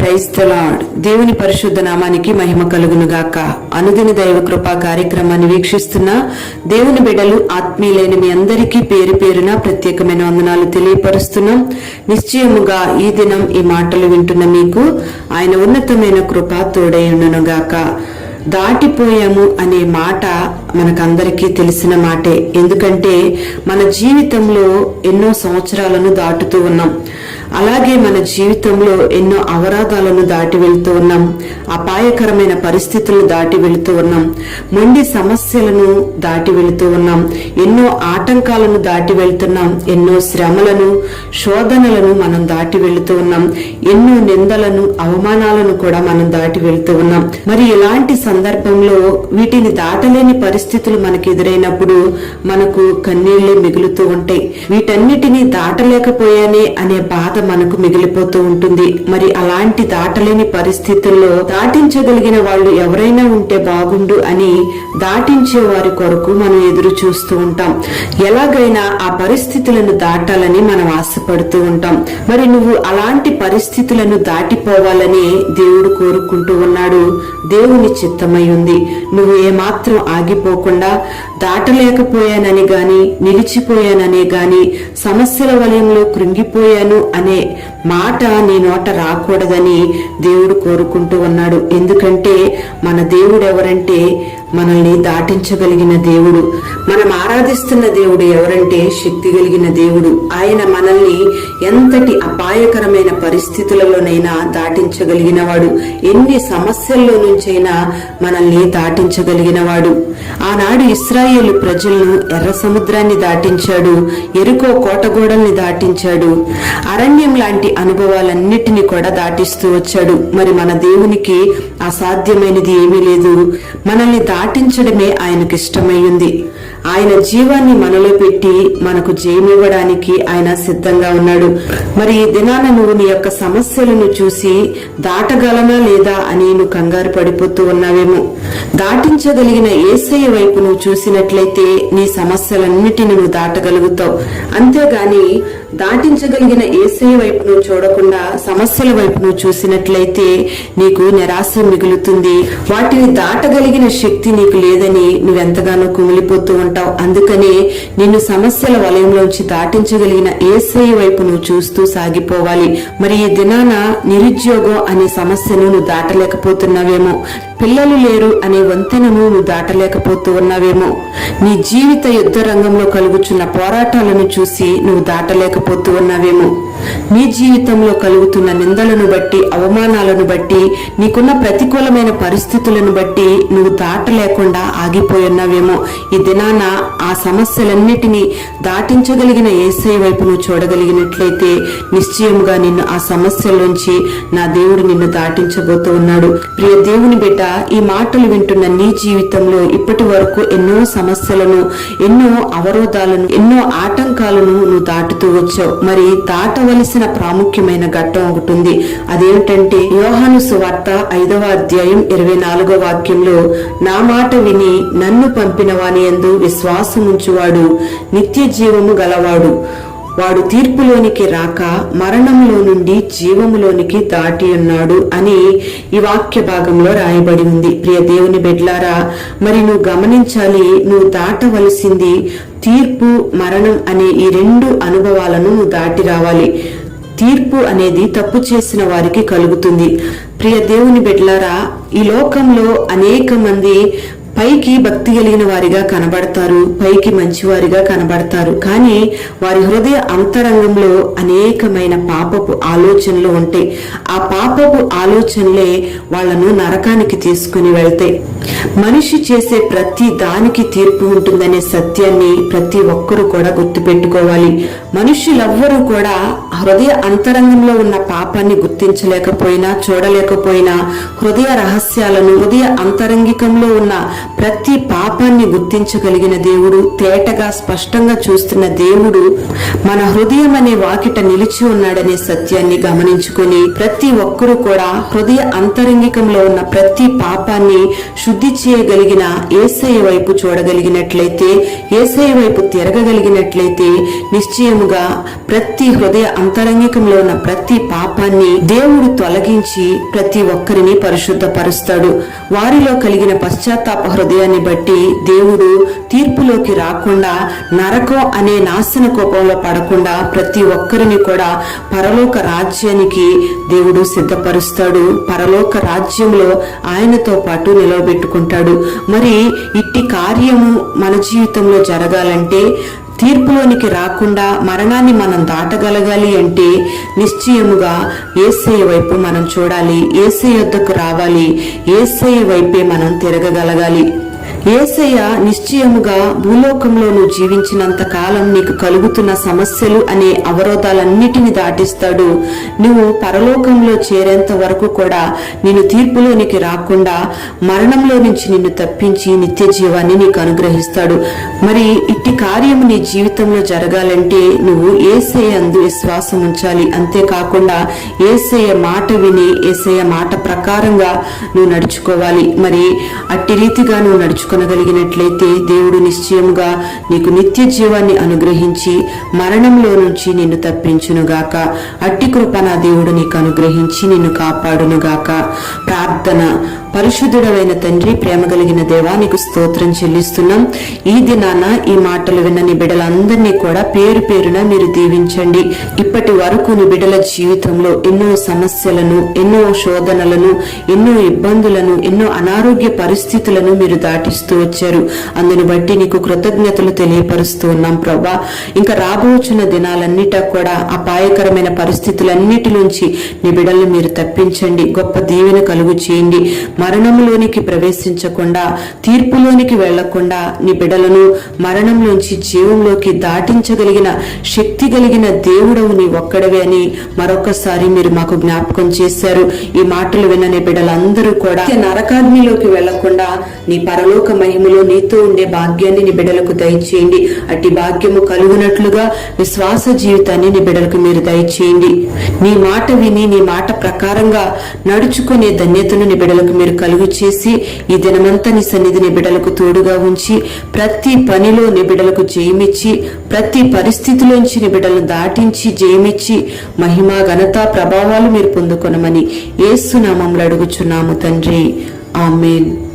Praise the lord. దేవుని పరిశుద్ధ నామానికి మహిమ కలుగును గాక. అనుదిన దైవ కృపా కార్యక్రమాన్ని వీక్షిస్తున్న దేవుని బిడ్డలు, ఆత్మీయులైన మీ అందరికీ పేరు పేరున ప్రత్యేకమైన వందనాలు తెలియపరుస్తున్నాం. నిశ్చయముగా ఈ దినం ఈ మాటలు వింటున్న మీకు ఆయన ఉన్నతమైన కృప తోడై ఉండును గాక. దాటిపోయాము అనే మాట మనకందరికీ తెలిసిన మాటే. ఎందుకంటే మన జీవితంలో ఎన్నో సంవత్సరాలను దాటుతూ ఉన్నాం. అలాగే మన జీవితంలో ఎన్నో అవరాధాలను దాటి వెళ్తూ ఉన్నాం. అపాయకరమైన పరిస్థితులను దాటి వెళుతూ ఉన్నాం. మొండి సమస్యలను దాటి వెళుతూ ఉన్నాం. ఎన్నో ఆటంకాలను దాటి వెళ్తున్నాం. ఎన్నో శ్రమలను, శోధనలను మనం దాటి వెళుతూ ఉన్నాం. ఎన్నో నిందలను, అవమానాలను కూడా మనం దాటి వెళుతూ ఉన్నాం. మరి ఇలాంటి సందర్భంలో వీటిని దాటలేని పరిస్థితులు మనకు ఎదురైనప్పుడు మనకు కన్నీళ్లే మిగులుతూ ఉంటాయి. వీటన్నిటిని దాటలేకపోయానే అనే బాధ మనకు మిగిలిపోతూ ఉంటుంది. మరి అలాంటి దాటలేని పరిస్థితుల్లో దాటించగలిగిన వాళ్ళు ఎవరైనా ఉంటే బాగుండు అని దాటించే వారి కొరకు మనం ఎదురు చూస్తూ ఉంటాం. ఎలాగైనా ఆ పరిస్థితులను దాటాలని మనం ఆశపడుతూ ఉంటాం. మరి నువ్వు అలాంటి పరిస్థితులను దాటిపోవాలని దేవుడు కోరుకుంటూ ఉన్నాడు. దేవుని చిత్తమై ఉంది. నువ్వు ఏమాత్రం ఆగిపోకుండా దాటలేకపోయానని గాని, నిలిచిపోయాననే గాని, సమస్యల వలయంలో కృంగిపోయాను అనే మాట నీ నోట రాకూడదని దేవుడు కోరుకుంటూ ఉన్నాడు. ఎందుకంటే మన దేవుడు ఎవరంటే మనల్ని దాటించగలిగిన దేవుడు. మనం ఆరాధిస్తున్న దేవుడు ఎవరంటే శక్తి కలిగిన దేవుడు. ఆయన మనల్ని ఎంతటి అపాయకరమైన పరిస్థితులలోనైనా దాటించగలిగిన వాడు. ఎన్ని సమస్యల్లో నుంచైనా మనల్ని దాటించగలిగిన వాడు. ఆనాడు ఇశ్రాయేలు ప్రజలను ఎర్ర సముద్రాన్ని దాటించాడు. యెరికో కోటగోడల్ని దాటించాడు. అరణ్యం లాంటి అనుభవాలన్నిటినీ కూడా దాటిస్తూ వచ్చాడు. మరి మన దేవునికి అసాధ్యమైనది ఏమీ లేదు. మనల్ని దాటించడమే ఆయనకు ఇష్టమైంది. ఆయన జీవాన్ని మనలో పెట్టి మనకు జయమివ్వడానికి ఆయన సిద్ధంగా ఉన్నాడు. మరి ఈ దినాన నువ్వు నీ యొక్క సమస్యలను చూసి దాటగలనా లేదా అని నువ్వు కంగారు పడిపోతూ ఉన్నావేమో. దాటించగలిగిన యేసయ్య వైపు నువ్వు చూసినట్లయితే నీ సమస్యలన్నిటిని నువ్వు దాటగలుగుతావు. అంతేగాని దాటించగలిగిన యేసయ్య వైపు నువ్వు చూడకుండా సమస్యల వైపు నువ్వు చూసినట్లయితే నీకు నిరాశ మిగులుతుంది. వాటిని దాటగలిగిన శక్తి నీకు లేదని నువ్వెంతగానో కుమిలిపోతూ ఉంటావు. అందుకనే నిన్ను సమస్యల వలయంలోంచి దాటించగలిగిన యేసయ్య వైపు నువ్వు చూస్తూ సాగిపోవాలి. మరి ఈ దినాన నిరుద్యోగం అనే సమస్యను నువ్వు దాటలేకపోతున్నావేమో. పిల్లలు లేరు అనే వంతెనను నువ్వు దాటలేకపోతూ ఉన్నావేమో. నీ జీవిత యుద్ధ రంగంలో కలుగుచున్న పోరాటాలను చూసి నువ్వు దాటలేకపోతూ ఉన్నావేమో. నీ జీవితంలో కలుగుతున్న నిందలను బట్టి, అవమానాలను బట్టి, నీకున్న ప్రతికూలమైన పరిస్థితులను బట్టి నువ్వు దాటలేకుండా ఆగిపోయి ఉన్నావేమో. ఈ దినాన ఆ సమస్యలన్నిటినీ దాటించగలిగిన యేసయ్య వైపు నువ్వు చూడగలిగినట్లయితే నిశ్చయముగా నిన్ను ఆ సమస్యలోంచి నా దేవుడు నిన్ను దాటించబోతూ ఉన్నాడు. ప్రియ దేవుని బిడ్డ, ఈ మాటలు వింటున్న నీ జీవితంలో ఇప్పటి వరకు ఎన్నో సమస్యలను, ఎన్నో అవరోధాలను, ఎన్నో ఆటంకాలను నువ్వు దాటుతూ వచ్చావు. మరి దాటవలసిన ప్రాముఖ్యమైన ఘట్టం ఒకటి ఉంది. అదేమిటంటే యోహాను సువార్త 5వ అధ్యాయం 24వ వాక్యంలో, నా మాట విని నన్ను పంపిన వాని యందు విశ్వాసముంచువాడు నిత్య జీవము గలవాడు. వాడు తీర్పులోనికి రాక మరణంలో నుండి జీవములోనికి దాటి ఉన్నాడు అని ఈ వాక్య భాగంలో రాయబడి ఉంది. ప్రియ దేవుని బిడ్డలారా, మరి నువ్వు గమనించాలి. నువ్వు దాటవలసింది తీర్పు, మరణం అనే ఈ రెండు అనుభవాలను నువ్వు దాటి రావాలి. తీర్పు అనేది తప్పు చేసిన వారికి కలుగుతుంది. ప్రియ దేవుని బిడ్డలారా, ఈ లోకంలో అనేక మంది పైకి భక్తి కలిగిన వారిగా కనబడతారు, పైకి మంచివారిగా కనబడతారు. కానీ వారి హృదయ అంతరంగంలో అనేకమైన పాపపు ఆలోచనలు ఉంటాయి. ఆ పాపపు ఆలోచనలే వాళ్లను నరకానికి తీసుకుని వెళ్తాయి. మనిషి చేసే ప్రతి దానికి తీర్పు ఉంటుందనే సత్యాన్ని ప్రతి ఒక్కరూ కూడా గుర్తుపెట్టుకోవాలి. మనుషులెవ్వరూ కూడా హృదయ అంతరంగంలో ఉన్న పాపాన్ని గుర్తించలేకపోయినా, చూడలేకపోయినా, హృదయ రహస్యాలను, హృదయ అంతరంగికంలో ఉన్న ప్రతి పాపాన్ని గుర్తించగలిగిన దేవుడు, తేటగా స్పష్టంగా చూస్తున్న దేవుడు మన హృదయం అనే వాకిట నిలిచి ఉన్నాడనే సత్యాన్ని గమనించుకొని ప్రతి ఒక్కరూ కూడా హృదయ అంతరంగికంలో ఉన్న ప్రతి పాపాన్ని శుద్ధి చేయగలిగిన యేసయ్య వైపు చూడగలిగినట్లయితే, యేసయ్య వైపు తిరగగలిగినట్లయితే నిశ్చయముగా ప్రతి హృదయ అంతరంగికంలో ఉన్న ప్రతి పాపాన్ని దేవుడు తొలగించి ప్రతి ఒక్కరిని పరిశుద్ధపరుస్తాడు. వారిలో కలిగిన పశ్చాత్తాప హృదయాన్ని బట్టి దేవుడు తీర్పులోకి రాకుండా, నరకం అనే నాశన కోపంలో పడకుండా ప్రతి ఒక్కరిని కూడా పరలోక రాజ్యానికి దేవుడు సిద్ధపరుస్తాడు. పరలోక రాజ్యంలో ఆయనతో పాటు నిలవబెట్టుకుంటాడు. మరి ఇట్టి కార్యము మన జీవితంలో జరగాలంటే, తీర్పులోనికి రాకుండా మరణాన్ని మనం దాటగలగాలి అంటే నిశ్చయముగా యేసయ్య వైపు మనం చూడాలి, యేసయ్య యొద్దకు రావాలి, యేసయ్య వైపే మనం తిరగగలగాలి. యేసయ్య నిశ్చయముగా భూలోకంలో నువ్వు జీవించినంత కాలం నీకు కలుగుతున్న సమస్యలు అనే అవరోధాలన్నిటిని దాటిస్తాడు. నువ్వు పరలోకంలో చేరేంత వరకు కూడా నిన్ను తీర్పులోనికి రాకుండా మరణంలో నుంచి నిన్ను తప్పించి నిత్య జీవాన్ని నీకు అనుగ్రహిస్తాడు. మరి ఇట్టి కార్యము నీ జీవితంలో జరగాలంటే నువ్వు యేసయ్య యందు విశ్వాసం ఉంచాలి. అంతేకాకుండా యేసయ్య మాట విని యేసయ్య మాట ప్రకారంగా నువ్వు నడుచుకోవాలి. మరి అట్టి రీతిగా నువ్వు నడుచుకొనగలిగినట్లయితే దేవుడు నిశ్చయముగా నీకు నిత్య జీవాన్ని అనుగ్రహించి మరణంలో నుంచి నిన్ను తప్పించునుగాక. అట్టి కృప నా దేవుడు నీకు అనుగ్రహించి నిన్ను కాపాడునుగాక. ప్రార్థన. పరిశుద్ధుడవైన తండ్రి, ప్రేమ కలిగిన దేవా, నీకు స్తోత్రం చెల్లిస్తున్నాం. ఈ దినాన ఈ మాటలు విన్న నీ బిడ్డలందరినీ కూడా పేరు పేరున మీరు దీవించండి. ఇప్పటి వరకు నీ బిడ్డల జీవితంలో ఎన్నో సమస్యలను, ఎన్నో శోధనలను, ఎన్నో ఇబ్బందులను, ఎన్నో అనారోగ్య పరిస్థితులను మీరు దాటిస్తూ వచ్చారు. అందుని బట్టి నీకు కృతజ్ఞతలు తెలియపరుస్తూ ఉన్నాం ప్రభా. ఇంకా రాబోచున్న దినాలన్నిటా కూడా అపాయకరమైన పరిస్థితులన్నిటిలోంచి నీ బిడ్డలను మీరు తప్పించండి. గొప్ప దీవెన కలుగు చేయండి. మరణంలోనికి ప్రవేశించకుండా, తీర్పులోనికి వెళ్లకుండా నీ బిడ్డలను మరణంలోంచి జీవంలోకి దాటించగలిగిన శక్తి కలిగిన దేవుడవు నీ ఒక్కడవే అని మరొకసారి మీరు మాకు జ్ఞాపకం చేశారు. ఈ మాటలు విన్న నీ బిడ్డలందరూ కూడా నరకాగ్నిలోకి వెళ్లకుండా నీ పరలోక మహిమలో నీతో ఉండే భాగ్యాన్ని నీ బిడ్డలకు దయచేయండి. అట్టి భాగ్యము కలుగునట్లుగా విశ్వాస జీవితాన్ని నీ బిడ్డలకు మీరు దయచేయండి. నీ మాట విని నీ మాట ప్రకారంగా నడుచుకునే ధన్యతను నీ బిడ్డలకు మీరు కలుగు చేసి ఈ దినమంతా నీ సన్నిధిని బిడ్డలకు తోడుగా ఉంచి ప్రతి పనిలో నీ బిడ్డలకు జయమిచ్చి ప్రతి పరిస్థితిలోంచి నీ బిడ్డలను దాటించి జయమిచ్చి మహిమ ఘనత ప్రభావాలు మీరు పొందుకొనమని యేసు నామములో అడుగుచున్నాము తండ్రి. ఆమేన్.